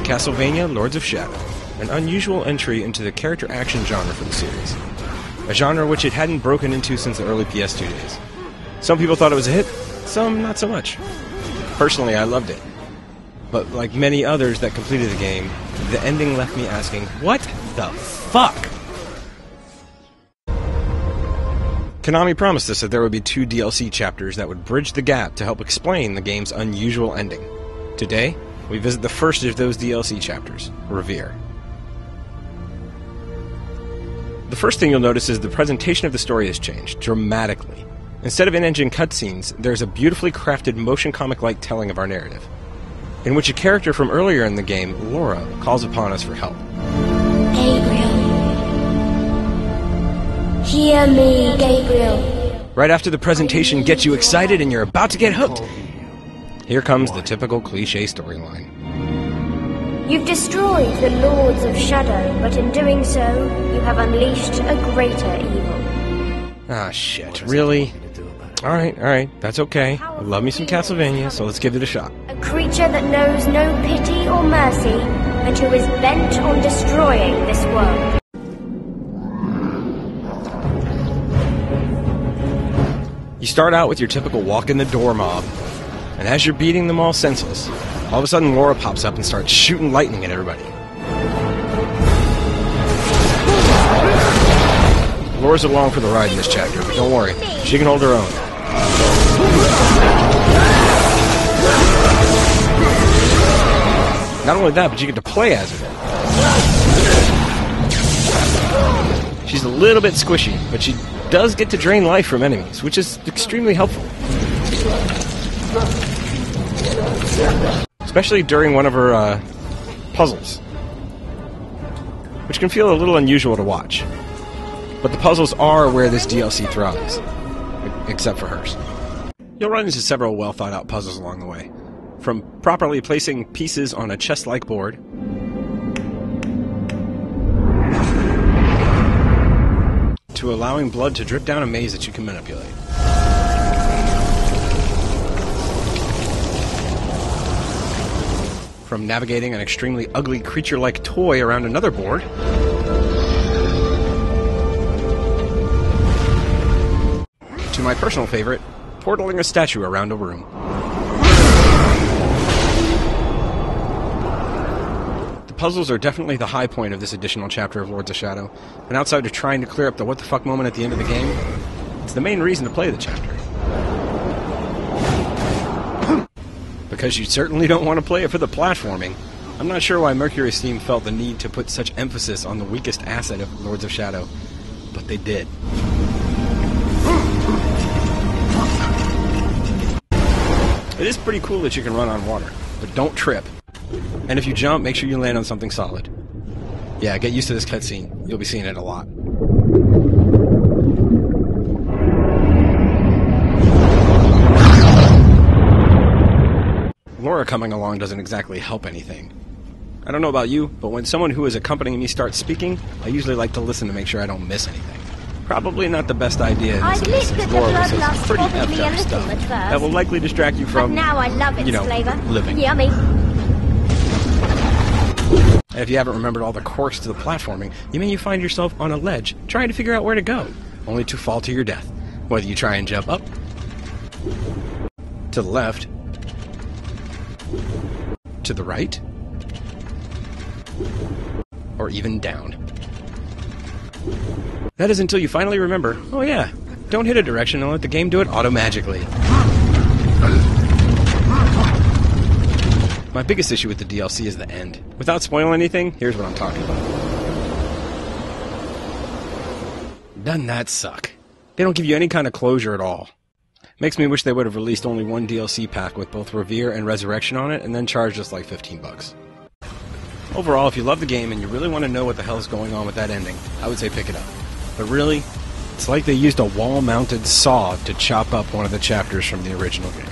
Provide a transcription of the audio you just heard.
Castlevania Lords of Shadow, an unusual entry into the character action genre for the series. A genre which it hadn't broken into since the early PS2 days. Some people thought it was a hit, some not so much. Personally, I loved it. But like many others that completed the game, the ending left me asking, what the fuck? Konami promised us that there would be 2 DLC chapters that would bridge the gap to help explain the game's unusual ending. Today, we visit the first of those DLC chapters, Reverie. The first thing you'll notice is the presentation of the story has changed, dramatically. Instead of in-engine cutscenes, there's a beautifully crafted motion comic-like telling of our narrative, in which a character from earlier in the game, Laura, calls upon us for help. Gabriel. Hear me, Gabriel. Right after the presentation gets you excited and you're about to get hooked, here comes the typical cliché storyline. You've destroyed the Lords of Shadow, but in doing so, you have unleashed a greater evil. Ah, shit, really? Alright, that's okay. I love me some Castlevania, so let's give it a shot. A creature that knows no pity or mercy, and who is bent on destroying this world. You start out with your typical walk-in-the-door mob, and as you're beating them all senseless, all of a sudden Laura pops up and starts shooting lightning at everybody. Laura's along for the ride in this chapter, but don't worry, she can hold her own. Not only that, but you get to play as her. She's a little bit squishy, but she does get to drain life from enemies, which is extremely helpful. Especially during one of her puzzles, which can feel a little unusual to watch. But the puzzles are where this DLC thrives, except for hers. You'll run into several well-thought-out puzzles along the way, from properly placing pieces on a chest-like board, to allowing blood to drip down a maze that you can manipulate. From navigating an extremely ugly creature-like toy around another board, to my personal favorite, portaling a statue around a room. The puzzles are definitely the high point of this additional chapter of Lords of Shadow, and outside of trying to clear up the what-the-fuck moment at the end of the game, it's the main reason to play the chapter. Because you certainly don't want to play it for the platforming. I'm not sure why Mercury Steam felt the need to put such emphasis on the weakest asset of Lords of Shadow, but they did. It is pretty cool that you can run on water, but don't trip. And if you jump, make sure you land on something solid. Yeah, get used to this cutscene. You'll be seeing it a lot. Laura coming along doesn't exactly help anything. I don't know about you, but when someone who is accompanying me starts speaking, I usually like to listen to make sure I don't miss anything. Probably not the best idea in this instance, since Laura was some pretty effed up stuff that will likely distract you from, now I love its flavor. Living. Yummy. And if you haven't remembered all the quirks to the platforming, you may find yourself on a ledge trying to figure out where to go, only to fall to your death. Whether you try and jump up, to the left, to the right, or even down. That is until you finally remember, oh yeah, don't hit a direction and let the game do it auto-magically. My biggest issue with the DLC is the end. Without spoiling anything, here's what I'm talking about. Doesn't that suck? They don't give you any kind of closure at all. Makes me wish they would have released only one DLC pack with both Reverie and Resurrection on it, and then charged us like $15. Overall, if you love the game and you really want to know what the hell is going on with that ending, I would say pick it up. But really, it's like they used a wall-mounted saw to chop up one of the chapters from the original game.